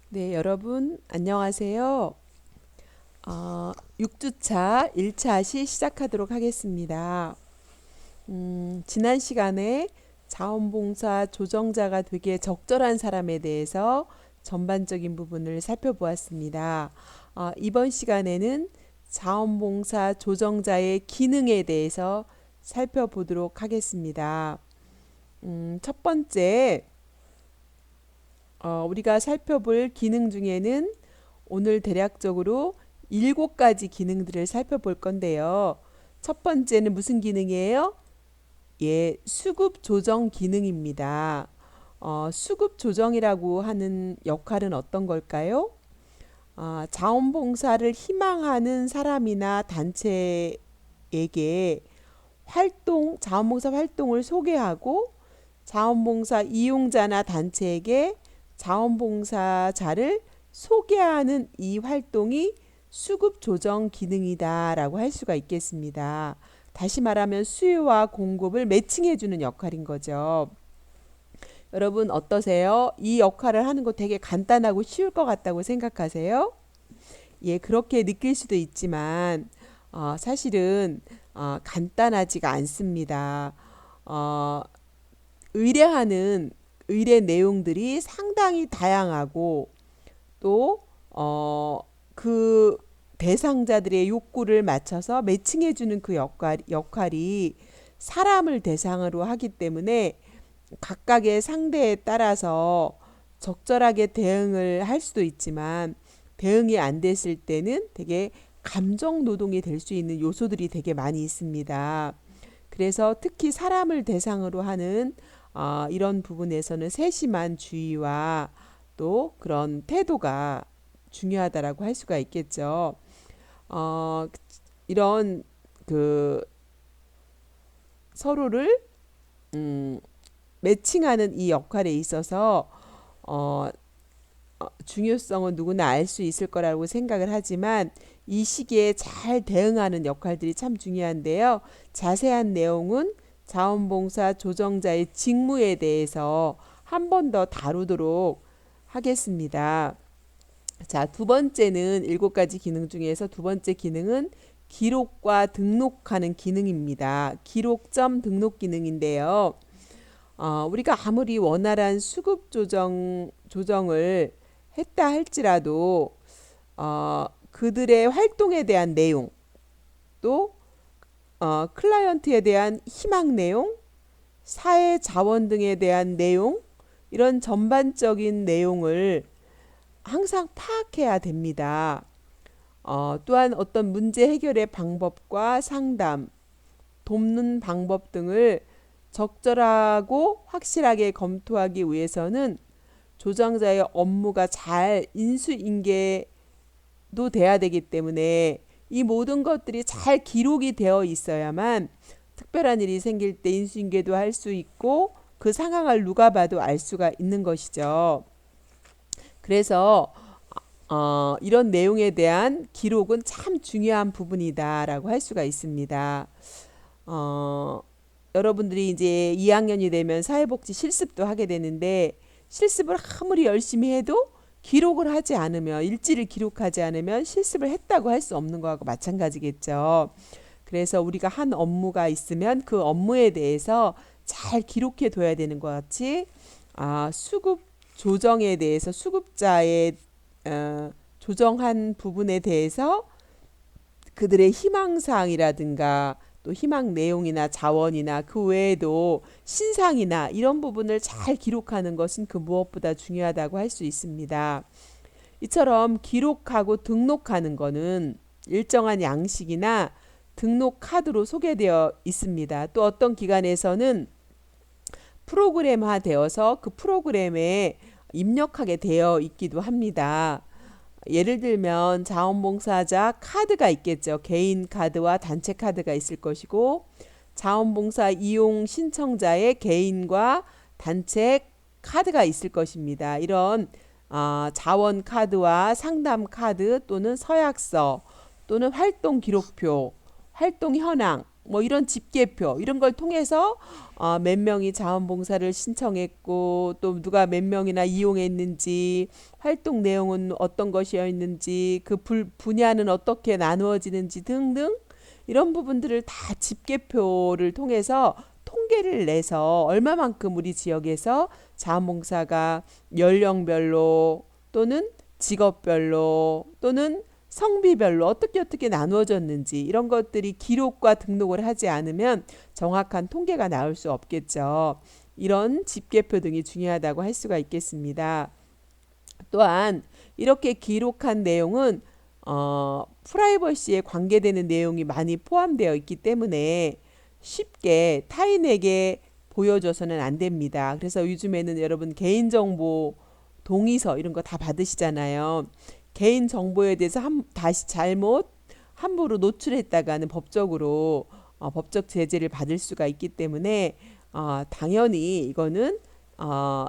네, 여러분 안녕하세요. 6주차 1차 시 시작하도록 하겠습니다. 지난 시간에 자원봉사 조정자가 되게 적절한 사람에 대해서 전반적인 부분을 살펴보았습니다. 이번 시간에는 자원봉사 조정자의 기능에 대해서 살펴보도록 하겠습니다. 첫 번째, 우리가 살펴볼 기능 중에는 오늘 대략적으로 7가지 기능들을 살펴볼 건데요. 첫 번째는 무슨 기능이에요? 예, 수급 조정 기능입니다. 수급 조정이라고 하는 역할은 어떤 걸까요? 자원봉사를 희망하는 사람이나 단체에게 자원봉사 활동을 소개하고 자원봉사 이용자나 단체에게 자원봉사자를 소개하는 이 활동이 수급 조정 기능이다라고 할 수가 있겠습니다. 다시 말하면 수요와 공급을 매칭해주는 역할인 거죠. 여러분 어떠세요? 이 역할을 하는 거 되게 간단하고 쉬울 것 같다고 생각하세요? 예, 그렇게 느낄 수도 있지만 사실은 간단하지가 않습니다. 어, 의뢰하는 의뢰 내용들이 상당히 다양하고 또 그 대상자들의 욕구를 맞춰서 매칭해주는 그 역할이 사람을 대상으로 하기 때문에 각각의 상대에 따라서 적절하게 대응을 할 수도 있지만 대응이 안 됐을 때는 되게 감정 노동이 될 수 있는 요소들이 되게 많이 있습니다. 그래서 특히 사람을 대상으로 하는 이런 부분에서는 세심한 주의와 또 그런 태도가 중요하다라고 할 수가 있겠죠. 어, 이런 그 서로를 음, 매칭하는 이 역할에 있어서 어, 중요성은 누구나 알 수 있을 거라고 생각을 하지만 이 시기에 잘 대응하는 역할들이 참 중요한데요. 자세한 내용은 자원봉사 조정자의 직무에 대해서 한 번 더 다루도록 하겠습니다. 자, 두 번째는 7가지 기능 중에서 두 번째 기능은 기록과 등록하는 기능입니다. 기록점 등록 기능인데요. 우리가 아무리 원활한 수급 조정을 했다 할지라도 그들의 활동에 대한 내용 또 클라이언트에 대한 희망 내용, 사회 자원 등에 대한 내용 이런 전반적인 내용을 항상 파악해야 됩니다. 또한 어떤 문제 해결의 방법과 상담, 돕는 방법 등을 적절하고 확실하게 검토하기 위해서는 조정자의 업무가 잘 인수인계도 돼야 되기 때문에 이 모든 것들이 잘 기록이 되어 있어야만 특별한 일이 생길 때 인수인계도 할 수 있고 그 상황을 누가 봐도 알 수가 있는 것이죠. 그래서 이런 내용에 대한 기록은 참 중요한 부분이다라고 할 수가 있습니다. 어, 여러분들이 이제 2학년이 되면 사회복지 실습도 하게 되는데 실습을 아무리 열심히 해도 기록을 하지 않으면 일지를 기록하지 않으면 실습을 했다고 할 수 없는 거하고 마찬가지겠죠. 그래서 우리가 한 업무가 있으면 그 업무에 대해서 잘 기록해 둬야 되는 것 같이 수급 조정에 대해서 수급자의 조정한 부분에 대해서 그들의 희망사항이라든가 또 희망 내용이나 자원이나 그 외에도 신상이나 이런 부분을 잘 기록하는 것은 그 무엇보다 중요하다고 할 수 있습니다. 이처럼 기록하고 등록하는 것은 일정한 양식이나 등록 카드로 소개되어 있습니다. 또 어떤 기관에서는 프로그램화 되어서 그 프로그램에 입력하게 되어 있기도 합니다. 예를 들면 자원봉사자 카드가 있겠죠. 개인 카드와 단체 카드가 있을 것이고 자원봉사 이용 신청자의 개인과 단체 카드가 있을 것입니다. 이런 자원 카드와 상담 카드 또는 서약서 또는 활동 기록표, 활동 현황 뭐 이런 집계표 이런 걸 통해서 몇 명이 자원봉사를 신청했고 또 누가 몇 명이나 이용했는지 활동 내용은 어떤 것이었는지 그 분야는 어떻게 나누어지는지 등등 이런 부분들을 다 집계표를 통해서 통계를 내서 얼마만큼 우리 지역에서 자원봉사가 연령별로 또는 직업별로 또는 성비별로 어떻게 나누어졌는지 이런 것들이 기록과 등록을 하지 않으면 정확한 통계가 나올 수 없겠죠. 이런 집계표 등이 중요하다고 할 수가 있겠습니다. 또한 이렇게 기록한 내용은 프라이버시에 관계되는 내용이 많이 포함되어 있기 때문에 쉽게 타인에게 보여줘서는 안 됩니다. 그래서 요즘에는 여러분 개인정보 동의서 이런 거 다 받으시잖아요. 개인 정보에 대해서 다시 잘못 함부로 노출했다가는 법적으로 법적 제재를 받을 수가 있기 때문에 당연히 이거는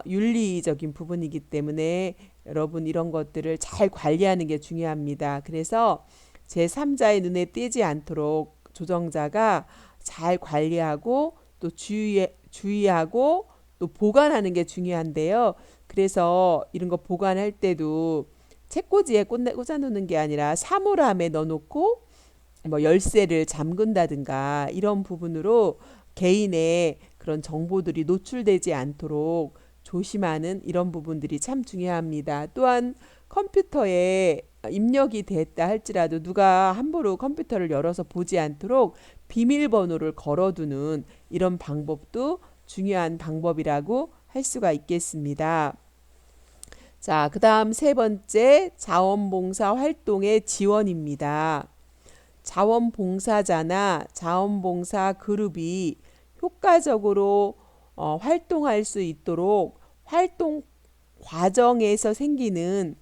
윤리적인 부분이기 때문에 여러분 이런 것들을 잘 관리하는 게 중요합니다. 그래서 제3자의 눈에 띄지 않도록 조정자가 잘 관리하고 또 주의하고 또 보관하는 게 중요한데요. 그래서 이런 거 보관할 때도 책꽂이에 꽂아놓는 게 아니라 사물함에 넣어놓고 뭐 열쇠를 잠근다든가 이런 부분으로 개인의 그런 정보들이 노출되지 않도록 조심하는 이런 부분들이 참 중요합니다. 또한 컴퓨터에 입력이 됐다 할지라도 누가 함부로 컴퓨터를 열어서 보지 않도록 비밀번호를 걸어두는 이런 방법도 중요한 방법이라고 할 수가 있겠습니다. 자, 그 다음 세 번째 자원봉사 활동의 지원입니다. 자원봉사자나 자원봉사 그룹이 효과적으로 활동할 수 있도록 활동 과정에서 생기는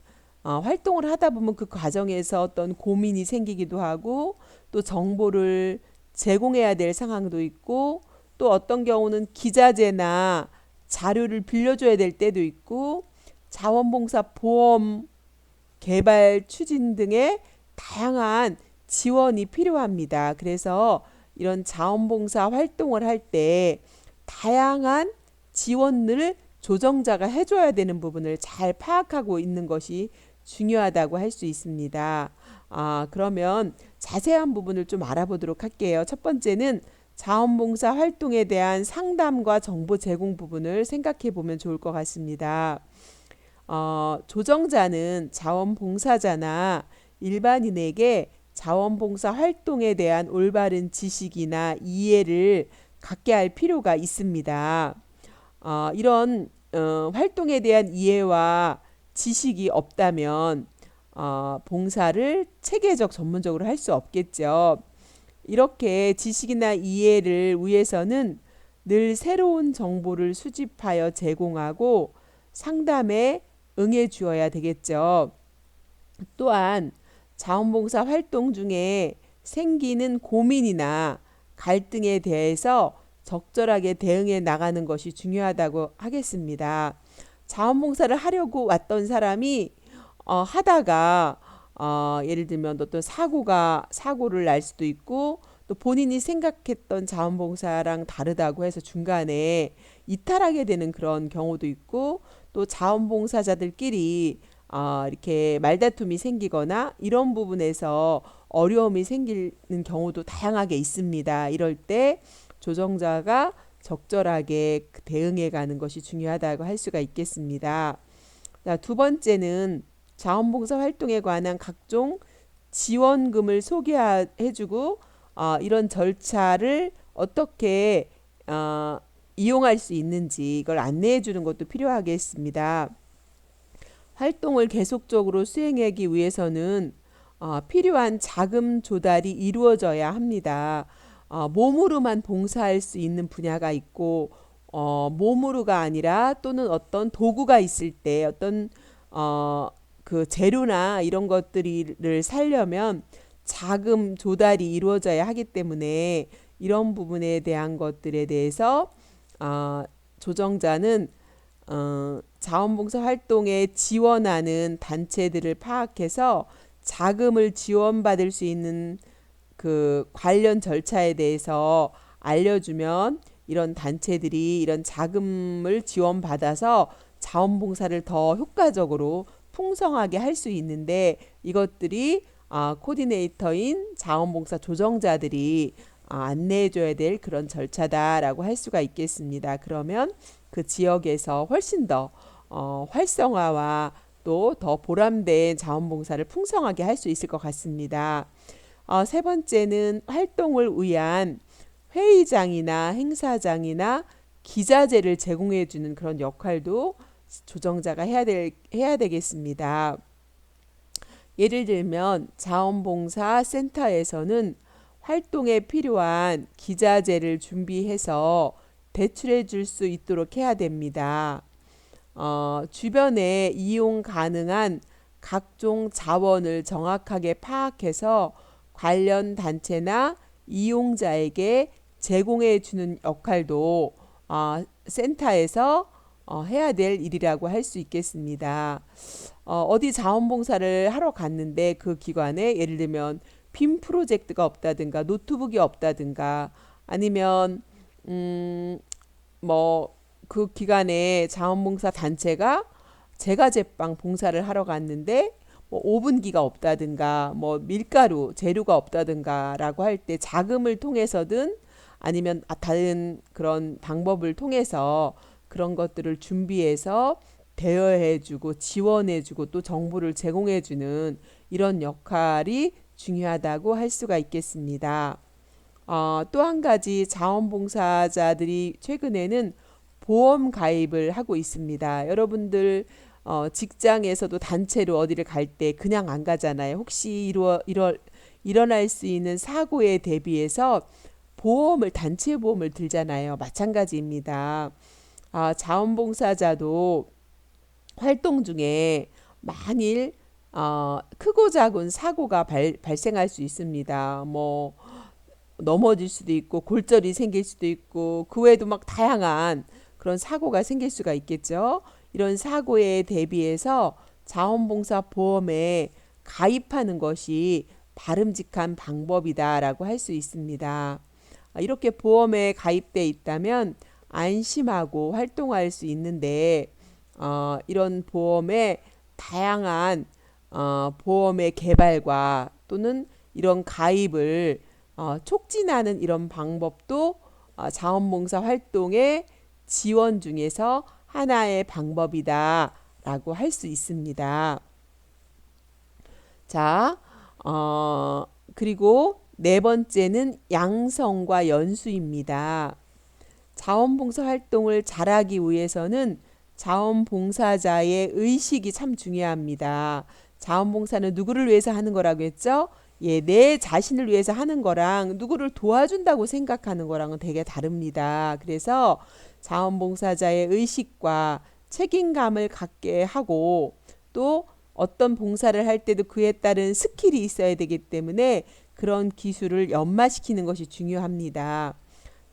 활동을 하다 보면 그 과정에서 어떤 고민이 생기기도 하고 또 정보를 제공해야 될 상황도 있고 또 어떤 경우는 기자재나 자료를 빌려줘야 될 때도 있고 자원봉사 보험 개발 추진 등의 다양한 지원이 필요합니다. 그래서 이런 자원봉사 활동을 할 때 다양한 지원을 조정자가 해줘야 되는 부분을 잘 파악하고 있는 것이 중요하다고 할 수 있습니다. 그러면 자세한 부분을 좀 알아보도록 할게요. 첫 번째는 자원봉사 활동에 대한 상담과 정보 제공 부분을 생각해 보면 좋을 것 같습니다. 조정자는 자원봉사자나 일반인에게 자원봉사 활동에 대한 올바른 지식이나 이해를 갖게 할 필요가 있습니다. 이런 활동에 대한 이해와 지식이 없다면 봉사를 체계적 전문적으로 할 수 없겠죠. 이렇게 지식이나 이해를 위해서는 늘 새로운 정보를 수집하여 제공하고 상담에 응해 주어야 되겠죠. 또한 자원봉사 활동 중에 생기는 고민이나 갈등에 대해서 적절하게 대응해 나가는 것이 중요하다고 하겠습니다. 자원봉사를 하려고 왔던 사람이 하다가 예를 들면 어떤 사고를 날 수도 있고 또 본인이 생각했던 자원봉사랑 다르다고 해서 중간에 이탈하게 되는 그런 경우도 있고 또 자원봉사자들끼리 이렇게 말다툼이 생기거나 이런 부분에서 어려움이 생기는 경우도 다양하게 있습니다. 이럴 때 조정자가 적절하게 대응해 가는 것이 중요하다고 할 수가 있겠습니다. 자, 두 번째는 자원봉사 활동에 관한 각종 지원금을 소개해주고 이런 절차를 어떻게 이용할 수 있는지 이걸 안내해 주는 것도 필요하겠습니다. 활동을 계속적으로 수행하기 위해서는 필요한 자금 조달이 이루어져야 합니다. 몸으로만 봉사할 수 있는 분야가 있고 몸으로가 아니라 또는 어떤 도구가 있을 때 어떤 그 재료나 이런 것들을 살려면 자금 조달이 이루어져야 하기 때문에 이런 부분에 대한 것들에 대해서 조정자는 자원봉사 활동에 지원하는 단체들을 파악해서 자금을 지원받을 수 있는 그 관련 절차에 대해서 알려주면 이런 단체들이 이런 자금을 지원받아서 자원봉사를 더 효과적으로 풍성하게 할 수 있는데 이것들이 코디네이터인 자원봉사 조정자들이 안내해줘야 될 그런 절차다라고 할 수가 있겠습니다. 그러면 그 지역에서 훨씬 더 활성화와 또 더 보람된 자원봉사를 풍성하게 할 수 있을 것 같습니다. 세 번째는 활동을 위한 회의장이나 행사장이나 기자재를 제공해 주는 그런 역할도 조정자가 해야 되겠습니다. 예를 들면 자원봉사 센터에서는 활동에 필요한 기자재를 준비해서 대출해 줄 수 있도록 해야 됩니다. 주변에 이용 가능한 각종 자원을 정확하게 파악해서 관련 단체나 이용자에게 제공해 주는 역할도 센터에서 해야 될 일이라고 할 수 있겠습니다. 어디 자원봉사를 하러 갔는데 그 기관에 예를 들면 빔 프로젝트가 없다든가 노트북이 없다든가 아니면 뭐 그 기관에 자원봉사 단체가 제과제빵 봉사를 하러 갔는데 뭐 오븐기가 없다든가 뭐 밀가루 재료가 없다든가라고 할 때 자금을 통해서든 아니면 다른 그런 방법을 통해서 그런 것들을 준비해서 대여해주고 지원해주고 또 정보를 제공해주는 이런 역할이 중요하다고 할 수가 있겠습니다. 또 한 가지 자원봉사자들이 최근에는 보험 가입을 하고 있습니다. 여러분들 직장에서도 단체로 어디를 갈 때 그냥 안 가잖아요. 혹시 일어날 수 있는 사고에 대비해서 단체 보험을 들잖아요. 마찬가지입니다. 자원봉사자도 활동 중에 만일 크고 작은 사고가 발생할 수 있습니다. 뭐 넘어질 수도 있고 골절이 생길 수도 있고 그 외에도 막 다양한 그런 사고가 생길 수가 있겠죠. 이런 사고에 대비해서 자원봉사 보험에 가입하는 것이 바람직한 방법이다라고 할 수 있습니다. 이렇게 보험에 가입돼 있다면 안심하고 활동할 수 있는데 이런 보험의 다양한 보험의 개발과 또는 이런 가입을 촉진하는 이런 방법도 자원봉사 활동의 지원 중에서 하나의 방법이다라고 할 수 있습니다. 자, 그리고 네 번째는 양성과 연수입니다. 자원봉사 활동을 잘하기 위해서는 자원봉사자의 의식이 참 중요합니다. 자원봉사는 누구를 위해서 하는 거라고 했죠? 예, 내 자신을 위해서 하는 거랑 누구를 도와준다고 생각하는 거랑은 되게 다릅니다. 그래서 자원봉사자의 의식과 책임감을 갖게 하고 또 어떤 봉사를 할 때도 그에 따른 스킬이 있어야 되기 때문에 그런 기술을 연마시키는 것이 중요합니다.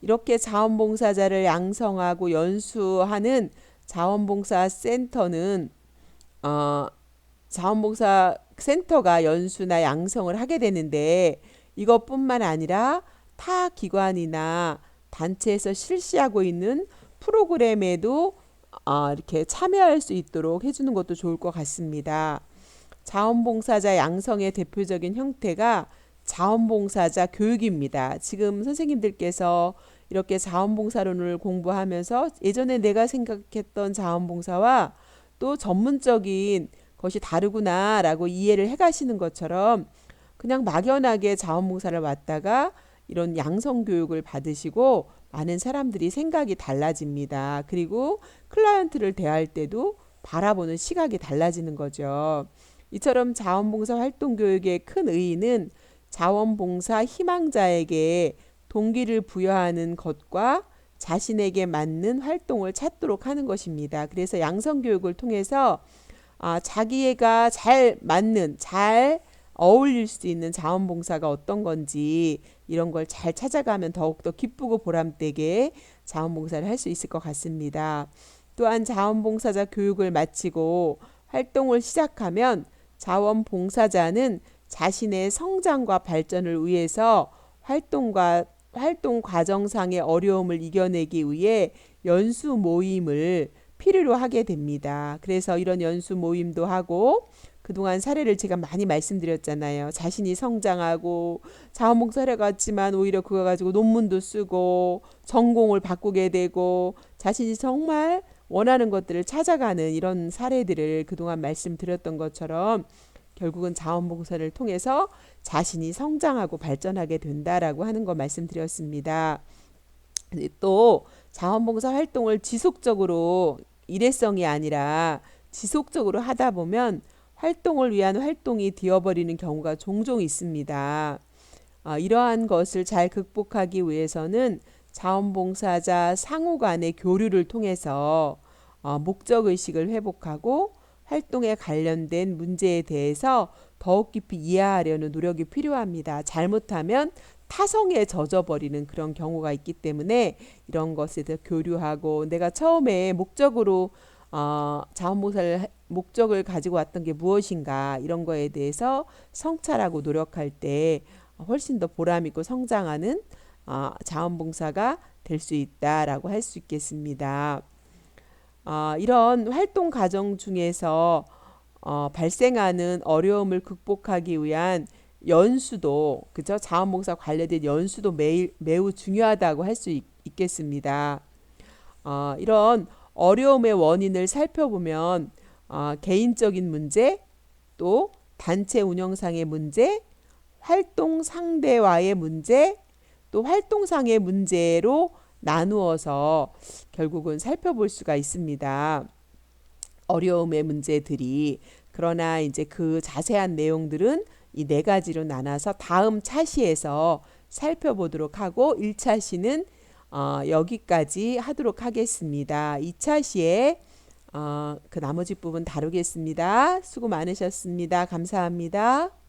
이렇게 자원봉사자를 양성하고 연수하는 자원봉사 센터는 자원봉사 센터가 연수나 양성을 하게 되는데 이것뿐만 아니라 타 기관이나 단체에서 실시하고 있는 프로그램에도 이렇게 참여할 수 있도록 해주는 것도 좋을 것 같습니다. 자원봉사자 양성의 대표적인 형태가 자원봉사자 교육입니다. 지금 선생님들께서 이렇게 자원봉사론을 공부하면서 예전에 내가 생각했던 자원봉사와 또 전문적인 것이 다르구나라고 이해를 해가시는 것처럼 그냥 막연하게 자원봉사를 왔다가 이런 양성교육을 받으시고 많은 사람들이 생각이 달라집니다. 그리고 클라이언트를 대할 때도 바라보는 시각이 달라지는 거죠. 이처럼 자원봉사 활동교육의 큰 의의는 자원봉사 희망자에게 동기를 부여하는 것과 자신에게 맞는 활동을 찾도록 하는 것입니다. 그래서 양성교육을 통해서 자기가 잘 어울릴 수 있는 자원봉사가 어떤 건지 이런 걸 잘 찾아가면 더욱더 기쁘고 보람되게 자원봉사를 할 수 있을 것 같습니다. 또한 자원봉사자 교육을 마치고 활동을 시작하면 자원봉사자는 자신의 성장과 발전을 위해서 활동 과정상의 어려움을 이겨내기 위해 연수 모임을 필요로 하게 됩니다. 그래서 이런 연수 모임도 하고 그동안 사례를 제가 많이 말씀드렸잖아요. 자신이 성장하고 자원봉사를 갔지만 오히려 그거 가지고 논문도 쓰고 전공을 바꾸게 되고 자신이 정말 원하는 것들을 찾아가는 이런 사례들을 그동안 말씀드렸던 것처럼 결국은 자원봉사를 통해서 자신이 성장하고 발전하게 된다라고 하는 거 말씀드렸습니다. 또 자원봉사 활동을 지속적으로 일회성이 아니라 지속적으로 하다 보면 활동을 위한 활동이 되어버리는 경우가 종종 있습니다. 이러한 것을 잘 극복하기 위해서는 자원봉사자 상호 간의 교류를 통해서 목적의식을 회복하고 활동에 관련된 문제에 대해서 더욱 깊이 이해하려는 노력이 필요합니다. 잘못하면 타성에 젖어버리는 그런 경우가 있기 때문에 이런 것에 대해 교류하고 내가 처음에 자원봉사를 목적을 가지고 왔던 게 무엇인가 이런 거에 대해서 성찰하고 노력할 때 훨씬 더 보람있고 성장하는 자원봉사가 될 수 있다라고 할 수 있겠습니다. 이런 활동 과정 중에서 발생하는 어려움을 극복하기 위한 연수도 그죠? 자원봉사 관련된 연수도 매우 중요하다고 할 수 있겠습니다. 이런 어려움의 원인을 살펴보면 개인적인 문제, 또 단체 운영상의 문제, 활동 상대와의 문제, 또 활동상의 문제로 나누어서 결국은 살펴볼 수가 있습니다. 어려움의 문제들이. 그러나 이제 그 자세한 내용들은 이 네 가지로 나눠서 다음 차시에서 살펴보도록 하고 1차시는 여기까지 하도록 하겠습니다. 2차시에 그 나머지 부분 다루겠습니다. 수고 많으셨습니다. 감사합니다.